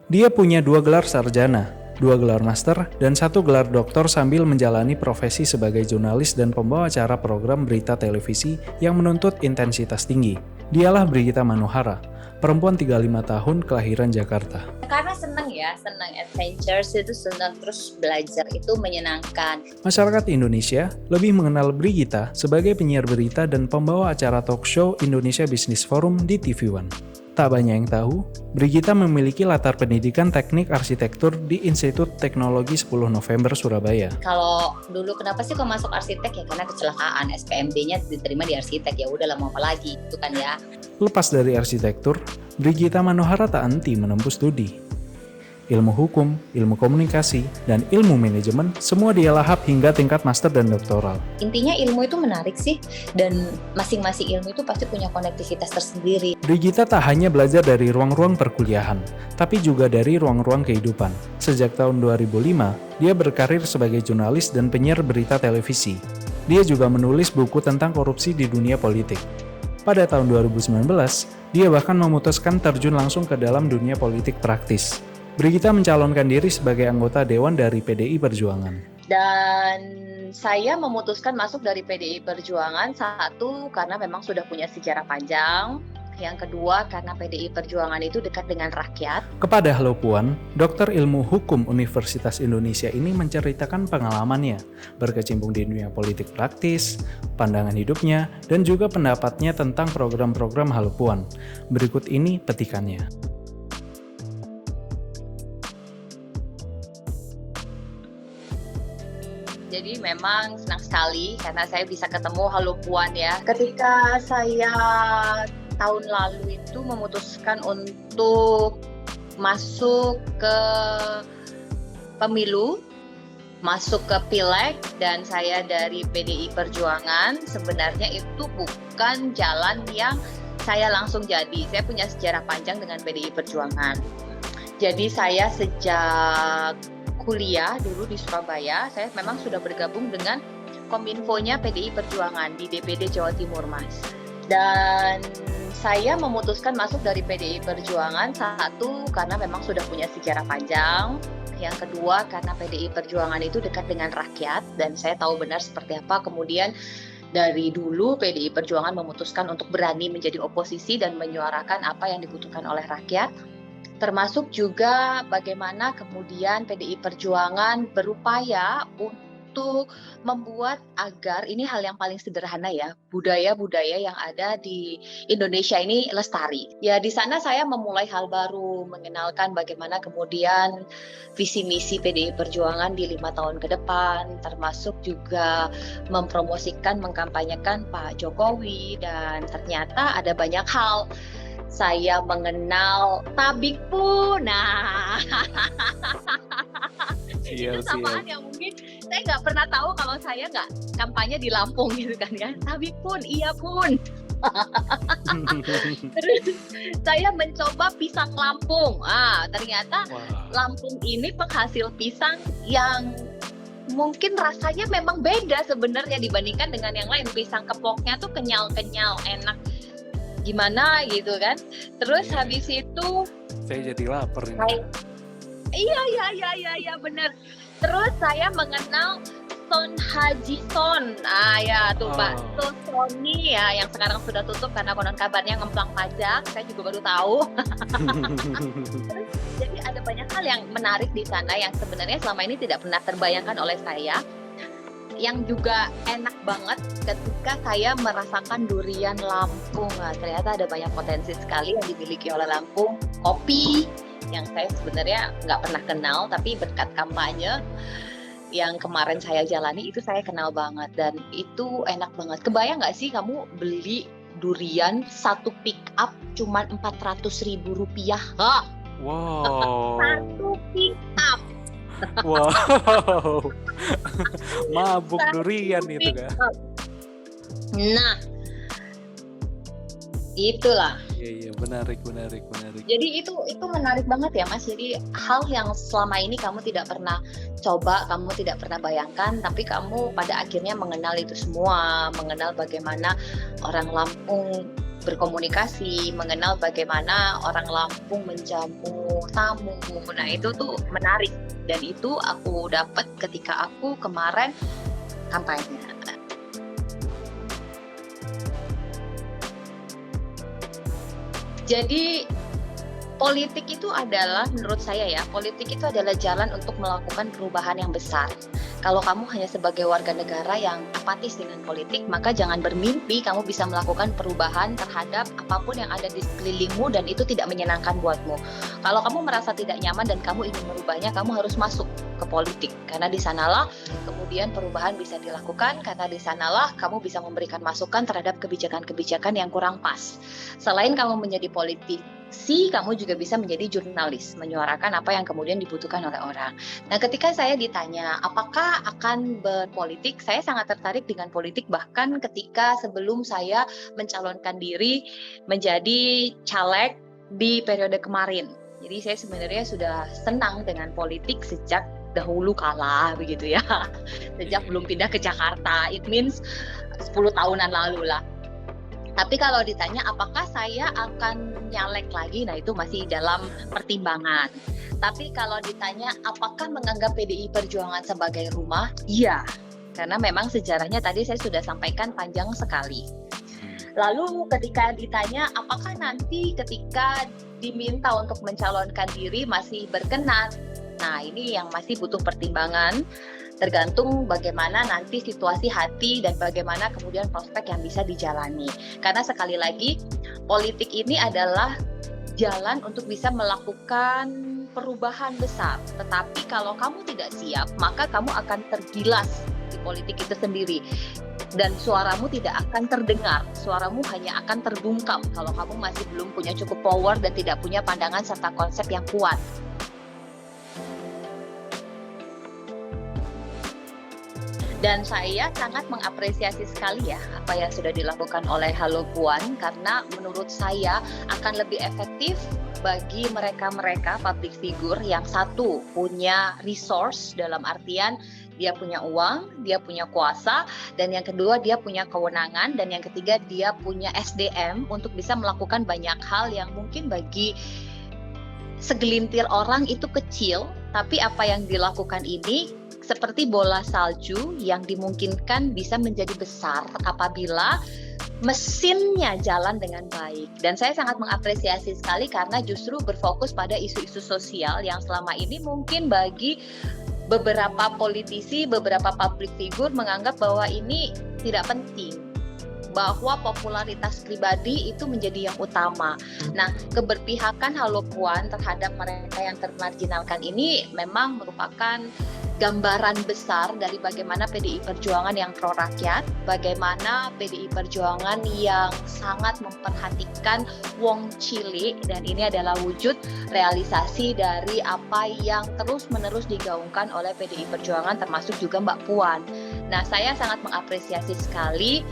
Dia punya 2 gelar sarjana, 2 gelar master, dan 1 gelar doktor sambil menjalani profesi sebagai jurnalis dan pembawa acara program berita televisi yang menuntut intensitas tinggi. Dialah Brigita Manohara, perempuan 35 tahun kelahiran Jakarta. Karena senang adventures itu senang, terus belajar itu menyenangkan. Masyarakat Indonesia lebih mengenal Brigita sebagai penyiar berita dan pembawa acara talk show Indonesia Business Forum di TV One. Tak banyak yang tahu, Brigita memiliki latar pendidikan teknik arsitektur di Institut Teknologi 10 November Surabaya. Kalau dulu kenapa sih kok masuk arsitek ya karena kecelakaan, SPMB-nya diterima di arsitek, ya udah lah mau apa lagi itu kan ya. Lepas dari arsitektur, Brigita Manohara tak henti menempuh studi. Ilmu hukum, ilmu komunikasi, dan ilmu manajemen semua dia lahap hingga tingkat master dan doktoral. Intinya ilmu itu menarik sih, dan masing-masing ilmu itu pasti punya konektivitas tersendiri. Brigita tak hanya belajar dari ruang-ruang perkuliahan, tapi juga dari ruang-ruang kehidupan. Sejak tahun 2005, dia berkarir sebagai jurnalis dan penyiar berita televisi. Dia juga menulis buku tentang korupsi di dunia politik. Pada tahun 2019, dia bahkan memutuskan terjun langsung ke dalam dunia politik praktis. Brigita mencalonkan diri sebagai anggota Dewan dari PDI Perjuangan. Dan saya memutuskan masuk dari PDI Perjuangan, satu karena memang sudah punya sejarah panjang, yang kedua karena PDI Perjuangan itu dekat dengan rakyat. Kepada Halo Puan, Dokter Ilmu Hukum Universitas Indonesia ini menceritakan pengalamannya, berkecimpung di dunia politik praktis, pandangan hidupnya, dan juga pendapatnya tentang program-program Halo Puan. Berikut ini petikannya. Jadi memang senang sekali karena saya bisa ketemu Halo Puan ya. Ketika saya tahun lalu itu memutuskan untuk masuk ke pemilu, masuk ke Pileg, dan saya dari PDI Perjuangan, sebenarnya itu bukan jalan yang saya langsung jadi. Saya punya sejarah panjang dengan PDI Perjuangan. Jadi saya sejak kuliah dulu di Surabaya, saya memang sudah bergabung dengan Kominfo-nya PDI Perjuangan di DPD Jawa Timur, Mas. Dan saya memutuskan masuk dari PDI Perjuangan, satu karena memang sudah punya sejarah panjang, yang kedua karena PDI Perjuangan itu dekat dengan rakyat, dan saya tahu benar seperti apa kemudian dari dulu PDI Perjuangan memutuskan untuk berani menjadi oposisi dan menyuarakan apa yang dibutuhkan oleh rakyat. Termasuk juga bagaimana kemudian PDI Perjuangan berupaya untuk membuat agar, ini hal yang paling sederhana ya, budaya-budaya yang ada di Indonesia ini lestari. Ya di sana saya memulai hal baru, mengenalkan bagaimana kemudian visi misi PDI Perjuangan di 5 tahun ke depan, termasuk juga mempromosikan, mengkampanyekan Pak Jokowi, dan ternyata ada banyak hal. Saya mengenal Tabikpun. Nah, itu samaan yang mungkin saya nggak pernah tahu kalau saya nggak kampanye di Lampung gitu kan ya. Tabikpun, iya pun. Terus saya mencoba pisang Lampung. Ternyata Lampung ini penghasil pisang yang mungkin rasanya memang beda sebenarnya dibandingkan dengan yang lain. Pisang kepoknya tuh kenyal-kenyal, enak. Gimana gitu kan. Terus habis itu saya jadi lapar ini. Iya benar. Terus saya mengenal Son Haji Son. Ya tuh Pak Sony ya, yang sekarang sudah tutup karena konon kabarnya ngemplang pajak. Saya juga baru tahu. Terus, jadi ada banyak hal yang menarik di sana yang sebenarnya selama ini tidak pernah terbayangkan oleh saya. Yang juga enak banget ketika saya merasakan durian Lampung. Ternyata ada banyak potensi sekali yang dimiliki oleh Lampung. Kopi yang saya sebenarnya nggak pernah kenal, tapi berkat kampanye yang kemarin saya jalani itu saya kenal banget, dan itu enak banget. Kebayang nggak sih kamu beli durian satu pick up cuma Rp400.000? Wow. Satu pick up. Wow. Mabuk durian itu kan. Nah, itulah. Iya, menarik. Jadi itu menarik banget ya Mas. Jadi hal yang selama ini kamu tidak pernah coba, kamu tidak pernah bayangkan, tapi kamu pada akhirnya mengenal itu semua, mengenal bagaimana orang Lampung berkomunikasi, mengenal bagaimana orang Lampung menjamu tamu. Nah itu tuh menarik dan itu aku dapat ketika aku kemarin kampanye. Jadi politik itu adalah, menurut saya ya, politik itu adalah jalan untuk melakukan perubahan yang besar. Kalau kamu hanya sebagai warga negara yang apatis dengan politik, maka jangan bermimpi kamu bisa melakukan perubahan terhadap apapun yang ada di sekelilingmu dan itu tidak menyenangkan buatmu. Kalau kamu merasa tidak nyaman dan kamu ingin merubahnya, kamu harus masuk ke politik. Karena di sanalah kemudian perubahan bisa dilakukan, karena di sanalah kamu bisa memberikan masukan terhadap kebijakan-kebijakan yang kurang pas. Selain kamu menjadi politisi, kamu juga bisa menjadi jurnalis, menyuarakan apa yang kemudian dibutuhkan oleh orang. Nah, ketika saya ditanya apakah akan berpolitik, saya sangat tertarik dengan politik bahkan ketika sebelum saya mencalonkan diri menjadi caleg di periode kemarin. Jadi saya sebenarnya sudah senang dengan politik sejak dahulu kala begitu ya. Sejak belum pindah ke Jakarta, it means 10 tahunan lalu lah. Tapi kalau ditanya apakah saya akan nyalek lagi, nah itu masih dalam pertimbangan. Tapi kalau ditanya apakah menganggap PDI Perjuangan sebagai rumah, iya. Karena memang sejarahnya tadi saya sudah sampaikan panjang sekali. Lalu ketika ditanya apakah nanti ketika diminta untuk mencalonkan diri masih berkenan, nah ini yang masih butuh pertimbangan. Tergantung bagaimana nanti situasi hati dan bagaimana kemudian prospek yang bisa dijalani. Karena sekali lagi, politik ini adalah jalan untuk bisa melakukan perubahan besar. Tetapi kalau kamu tidak siap, maka kamu akan tergilas di politik itu sendiri. Dan suaramu tidak akan terdengar, suaramu hanya akan terbungkam kalau kamu masih belum punya cukup power dan tidak punya pandangan serta konsep yang kuat. Dan saya sangat mengapresiasi sekali ya apa yang sudah dilakukan oleh Halo Puan, karena menurut saya akan lebih efektif bagi mereka-mereka public figure yang satu punya resource, dalam artian dia punya uang, dia punya kuasa, dan yang kedua dia punya kewenangan, dan yang ketiga dia punya SDM untuk bisa melakukan banyak hal yang mungkin bagi segelintir orang itu kecil, tapi apa yang dilakukan ini seperti bola salju yang dimungkinkan bisa menjadi besar apabila mesinnya jalan dengan baik. Dan saya sangat mengapresiasi sekali karena justru berfokus pada isu-isu sosial yang selama ini mungkin bagi beberapa politisi, beberapa public figure menganggap bahwa ini tidak penting, bahwa popularitas pribadi itu menjadi yang utama. Nah, keberpihakan Halo Puan terhadap mereka yang termarginalkan ini memang merupakan gambaran besar dari bagaimana PDI Perjuangan yang pro rakyat, bagaimana PDI Perjuangan yang sangat memperhatikan wong cilik, dan ini adalah wujud realisasi dari apa yang terus-menerus digaungkan oleh PDI Perjuangan termasuk juga Mbak Puan. Nah, saya sangat mengapresiasi sekali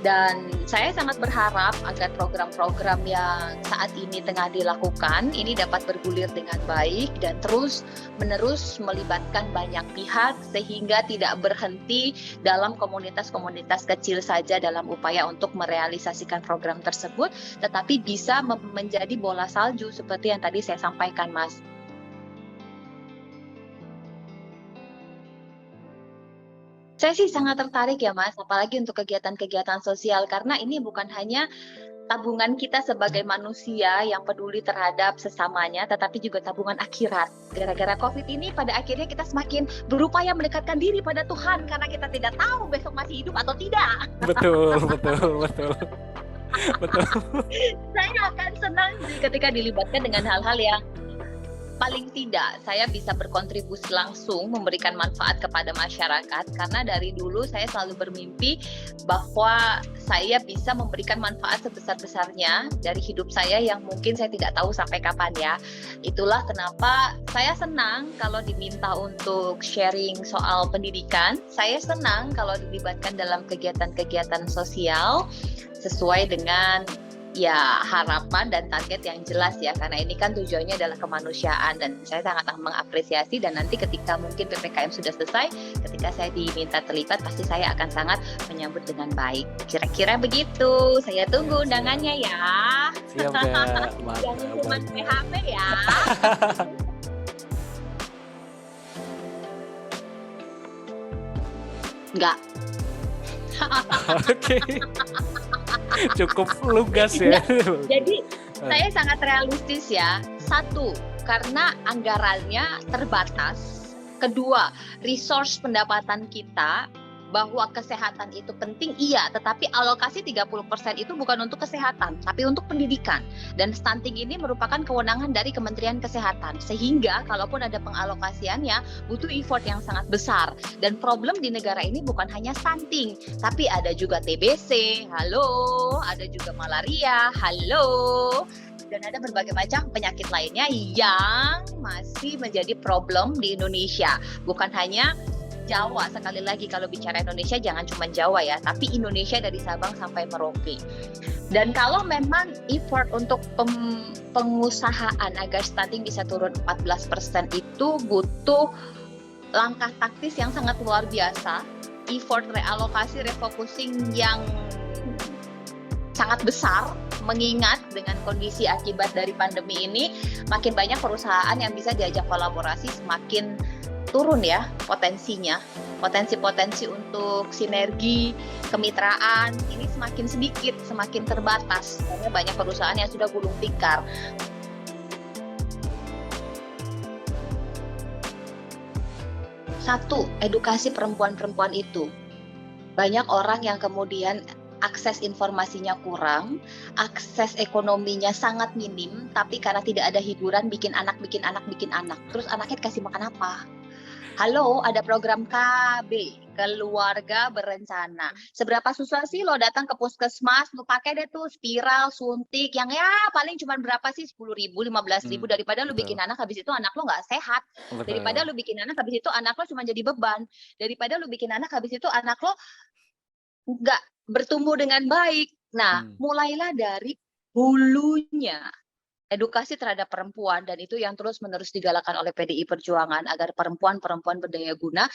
dan saya sangat berharap agar program-program yang saat ini tengah dilakukan ini dapat bergulir dengan baik dan terus-menerus melibatkan banyak pihak sehingga tidak berhenti dalam komunitas-komunitas kecil saja dalam upaya untuk merealisasikan program tersebut, tetapi bisa menjadi bola salju seperti yang tadi saya sampaikan, Mas. Saya sih sangat tertarik ya Mas, apalagi untuk kegiatan-kegiatan sosial, karena ini bukan hanya tabungan kita sebagai manusia yang peduli terhadap sesamanya, tetapi juga tabungan akhirat. Gara-gara COVID ini pada akhirnya kita semakin berupaya mendekatkan diri pada Tuhan, karena kita tidak tahu besok masih hidup atau tidak. Betul. Saya akan senang ketika dilibatkan dengan hal-hal yang paling tidak saya bisa berkontribusi langsung memberikan manfaat kepada masyarakat, karena dari dulu saya selalu bermimpi bahwa saya bisa memberikan manfaat sebesar-besarnya dari hidup saya yang mungkin saya tidak tahu sampai kapan ya. Itulah kenapa saya senang kalau diminta untuk sharing soal pendidikan, saya senang kalau dilibatkan dalam kegiatan-kegiatan sosial sesuai dengan ya harapan dan target yang jelas ya, karena ini kan tujuannya adalah kemanusiaan dan saya sangat mengapresiasi. Dan nanti ketika mungkin PPKM sudah selesai, ketika saya diminta terlibat pasti saya akan sangat menyambut dengan baik. Kira-kira begitu. Saya tunggu undangannya ya. Siap Kak, Jangan cuma PHP ya. Enggak. Oke. Cukup lugas ya. Jadi saya sangat realistis ya. Satu, karena anggarannya terbatas. Kedua, resource pendapatan kita bahwa kesehatan itu penting, iya, tetapi alokasi 30% itu bukan untuk kesehatan, tapi untuk pendidikan. Dan stunting ini merupakan kewenangan dari Kementerian Kesehatan. Sehingga kalaupun ada pengalokasiannya, butuh effort yang sangat besar. Dan problem di negara ini bukan hanya stunting, tapi ada juga TBC, halo, ada juga malaria, halo, dan ada berbagai macam penyakit lainnya yang masih menjadi problem di Indonesia. Bukan hanya Jawa, sekali lagi kalau bicara Indonesia jangan cuma Jawa ya, tapi Indonesia dari Sabang sampai Merauke. Dan kalau memang effort untuk pengusahaan agar stunting bisa turun 14% itu butuh langkah taktis yang sangat luar biasa, effort realokasi, refocusing yang sangat besar, mengingat dengan kondisi akibat dari pandemi ini, makin banyak perusahaan yang bisa diajak kolaborasi semakin turun ya potensinya. Potensi-potensi untuk sinergi, kemitraan, ini semakin sedikit, semakin terbatas. Karena banyak perusahaan yang sudah gulung tikar. Satu, edukasi perempuan-perempuan itu. Banyak orang yang kemudian akses informasinya kurang, akses ekonominya sangat minim, tapi karena tidak ada hiburan bikin anak. Terus anaknya dikasih makan apa? Halo, ada program KB, keluarga berencana. Seberapa susah sih lo datang ke puskesmas, lo pakai deh tuh spiral, suntik, yang ya paling cuma berapa sih, 10.000, 15.000, daripada lo bikin anak habis itu anak lo nggak sehat. Daripada lo bikin anak habis itu anak lo cuma jadi beban. Daripada lo bikin anak habis itu anak lo nggak bertumbuh dengan baik. Nah, mulailah dari hulunya. Edukasi terhadap perempuan, dan itu yang terus-menerus digalakan oleh PDI Perjuangan agar perempuan-perempuan berdaya guna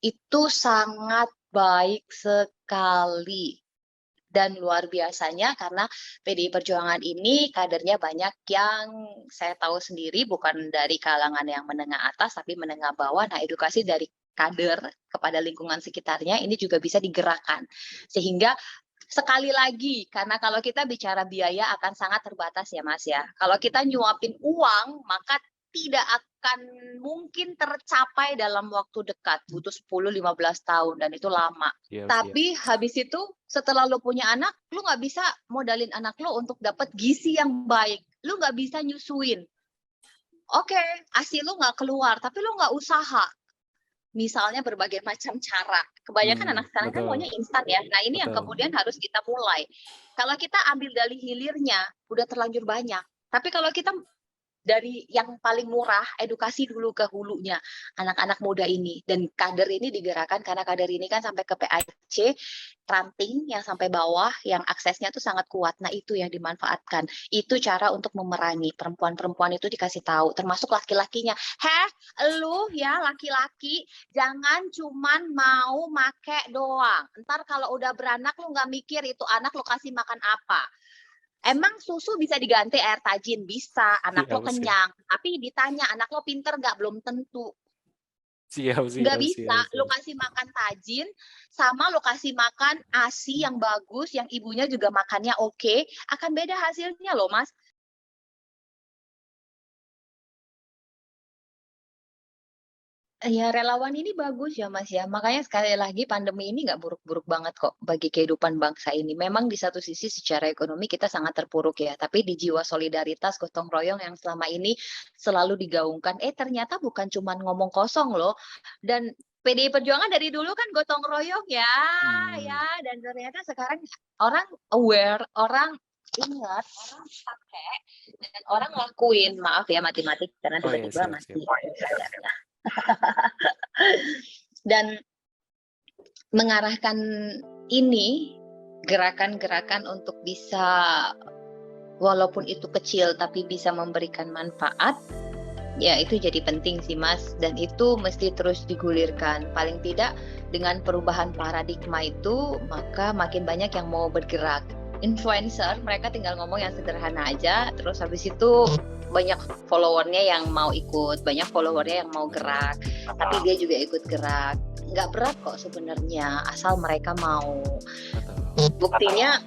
itu sangat baik sekali. Dan luar biasanya karena PDI Perjuangan ini kadernya banyak yang saya tahu sendiri bukan dari kalangan yang menengah atas tapi menengah bawah. Nah, edukasi dari kader kepada lingkungan sekitarnya ini juga bisa digerakkan. Sehingga sekali lagi, karena kalau kita bicara biaya akan sangat terbatas ya Mas ya. Kalau kita nyuapin uang, maka tidak akan mungkin tercapai dalam waktu dekat. Butuh 10-15 tahun dan itu lama. Tapi habis itu setelah lo punya anak, lo nggak bisa modalin anak lo untuk dapat gizi yang baik. Lo nggak bisa nyusuin. Oke, ASI lo nggak keluar, tapi lo nggak usaha. Misalnya berbagai macam cara. Kebanyakan anak sekarang kan maunya instan ya. Nah, ini yang kemudian harus kita mulai. Kalau kita ambil dari hilirnya, udah terlanjur banyak. Tapi kalau kita dari yang paling murah, edukasi dulu ke hulunya anak-anak muda ini. Dan kader ini digerakkan karena kader ini kan sampai ke PAC, ranting yang sampai bawah, yang aksesnya tuh sangat kuat. Nah, itu yang dimanfaatkan. Itu cara untuk memerangi. Perempuan-perempuan itu dikasih tahu, termasuk laki-lakinya. Lu ya laki-laki, jangan cuman mau make doang. Ntar kalau udah beranak lu nggak mikir itu anak lu kasih makan apa. Emang susu bisa diganti air tajin? Bisa, anak lo kenyang. Tapi ditanya, anak lo pinter nggak? Belum tentu. Nggak bisa, lo kasih makan tajin, sama lo kasih makan ASI yang bagus, yang ibunya juga makannya oke, akan beda hasilnya loh Mas. Ya, relawan ini bagus ya Mas ya. Makanya sekali lagi pandemi ini nggak buruk-buruk banget kok bagi kehidupan bangsa ini. Memang di satu sisi secara ekonomi kita sangat terpuruk ya. Tapi di jiwa solidaritas, gotong royong yang selama ini selalu digaungkan, ternyata bukan cuma ngomong kosong loh. Dan PDI Perjuangan dari dulu kan gotong royong ya. Dan ternyata sekarang orang aware, orang ingat, orang pakai, dan orang lakuin. Maaf ya matematik karena tiba-tiba masih dan mengarahkan ini gerakan-gerakan untuk bisa walaupun itu kecil tapi bisa memberikan manfaat, ya itu jadi penting sih Mas, dan itu mesti terus digulirkan. Paling tidak dengan perubahan paradigma itu, maka makin banyak yang mau bergerak. Influencer, mereka tinggal ngomong yang sederhana aja, terus habis itu banyak followernya yang mau ikut, banyak followernya yang mau gerak, tapi dia juga ikut gerak. Nggak berat kok sebenarnya, asal mereka mau. Buktinya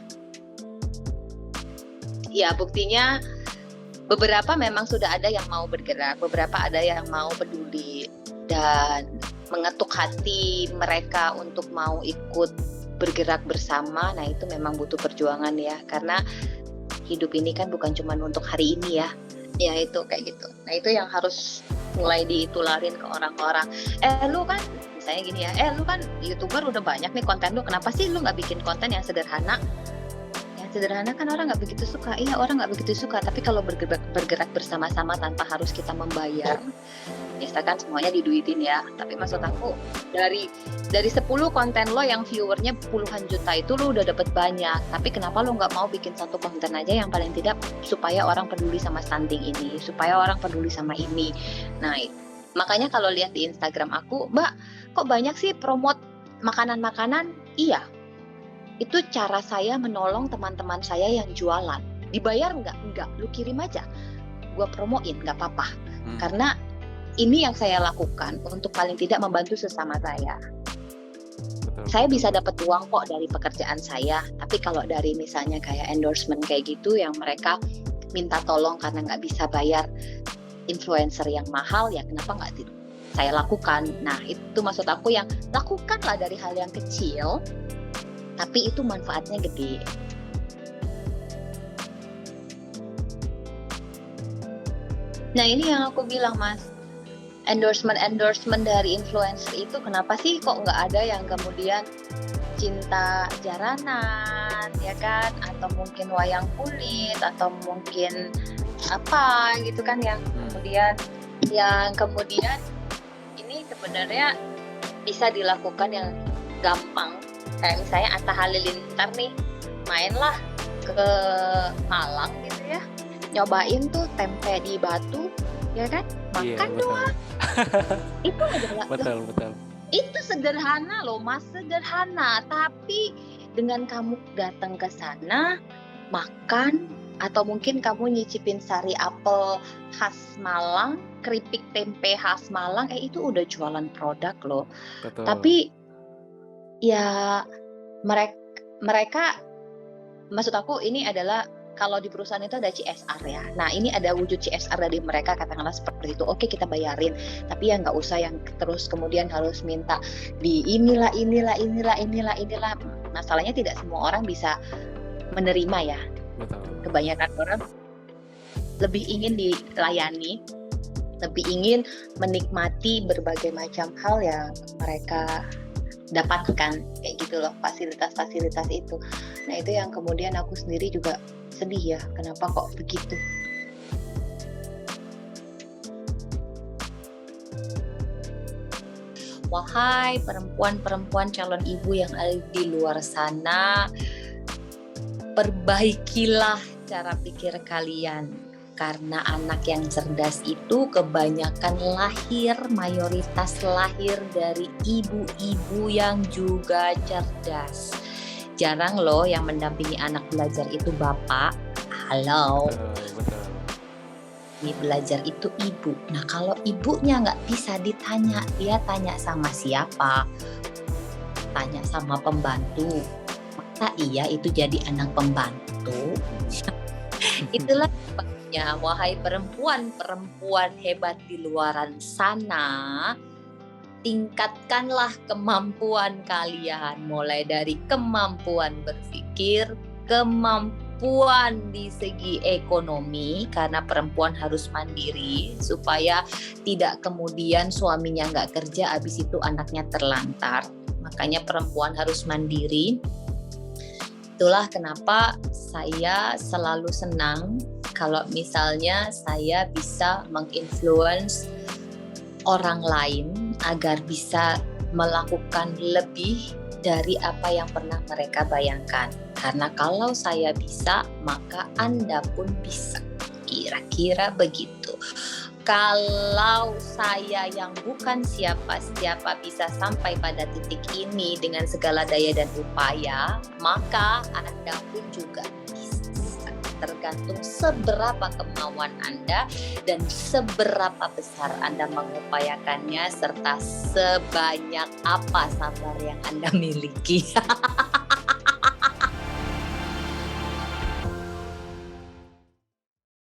beberapa memang sudah ada yang mau bergerak, beberapa ada yang mau peduli dan mengetuk hati mereka untuk mau ikut bergerak bersama. Nah itu memang butuh perjuangan ya, karena hidup ini kan bukan cuma untuk hari ini ya. Ya itu kayak gitu. Nah itu yang harus mulai ditularin ke orang-orang. Lu kan misalnya gini ya, lu kan YouTuber udah banyak nih konten lu, kenapa sih lu nggak bikin konten yang sederhana? Sederhana kan orang nggak begitu suka. Iya, orang nggak begitu suka, tapi kalau bergerak bersama-sama tanpa harus kita membayar, misalkan semuanya diduitin ya, tapi maksud aku dari 10 konten lo yang viewernya puluhan juta itu lo udah dapet banyak, tapi kenapa lo nggak mau bikin satu konten aja yang paling tidak supaya orang peduli sama stunting ini, supaya orang peduli sama ini. Nah makanya kalau lihat di Instagram aku, Mbak kok banyak sih promote makanan-makanan? Iya, itu cara saya menolong teman-teman saya yang jualan. Dibayar nggak? Nggak, lu kirim aja, gue promoin, nggak apa-apa. Karena ini yang saya lakukan untuk paling tidak membantu sesama saya. Saya bisa dapat uang kok dari pekerjaan saya, tapi kalau dari misalnya kayak endorsement kayak gitu yang mereka minta tolong karena nggak bisa bayar influencer yang mahal, ya kenapa nggak saya lakukan. Nah itu maksud aku, yang lakukanlah dari hal yang kecil tapi itu manfaatnya gede. Nah ini yang aku bilang Mas, endorsement dari influencer itu kenapa sih kok nggak ada yang kemudian cinta jaranan ya kan, atau mungkin wayang kulit, atau mungkin apa gitu kan, yang kemudian ini sebenarnya bisa dilakukan yang gampang. Kayak misalnya Atta Halilintar nih, mainlah ke Malang gitu ya, nyobain tuh tempe di Batu, ya kan, makan doang. Itu adalah betul. Itu sederhana loh Mas, sederhana. Tapi dengan kamu datang ke sana, makan, atau mungkin kamu nyicipin sari apel khas Malang, keripik tempe khas Malang, itu udah jualan produk loh. Betul. Tapi ya mereka maksud aku ini adalah kalau di perusahaan itu ada CSR ya. Nah ini ada wujud CSR dari mereka, katakanlah seperti itu. Oke kita bayarin, tapi ya nggak usah yang terus kemudian harus minta di inilah. Masalahnya tidak semua orang bisa menerima ya. Betul. Kebanyakan orang lebih ingin dilayani, lebih ingin menikmati berbagai macam hal yang mereka dapatkan, kayak gitu loh, fasilitas-fasilitas itu. Nah itu yang kemudian aku sendiri juga sedih ya, kenapa kok begitu. Wahai perempuan-perempuan calon ibu yang ada di luar sana, perbaikilah cara pikir kalian. Karena anak yang cerdas itu kebanyakan mayoritas lahir dari ibu-ibu yang juga cerdas. Jarang loh yang mendampingi anak belajar itu bapak. Halo. Betul. Ini belajar itu ibu. Nah kalau ibunya nggak bisa ditanya, dia tanya sama siapa? Tanya sama pembantu. Masa iya itu jadi anak pembantu? Itulah sebabnya, wahai perempuan hebat di luaran sana, tingkatkanlah kemampuan kalian, mulai dari kemampuan berpikir, kemampuan di segi ekonomi, karena perempuan harus mandiri supaya tidak kemudian suaminya nggak kerja, abis itu anaknya terlantar. Makanya perempuan harus mandiri. Itulah kenapa saya selalu senang kalau misalnya saya bisa menginfluence orang lain agar bisa melakukan lebih dari apa yang pernah mereka bayangkan. Karena kalau saya bisa, maka Anda pun bisa. Kira-kira begitu. Kalau saya yang bukan siapa-siapa bisa sampai pada titik ini dengan segala daya dan upaya, maka Anda pun juga bisa. Tergantung seberapa kemauan Anda dan seberapa besar Anda mengupayakannya serta sebanyak apa sabar yang Anda miliki.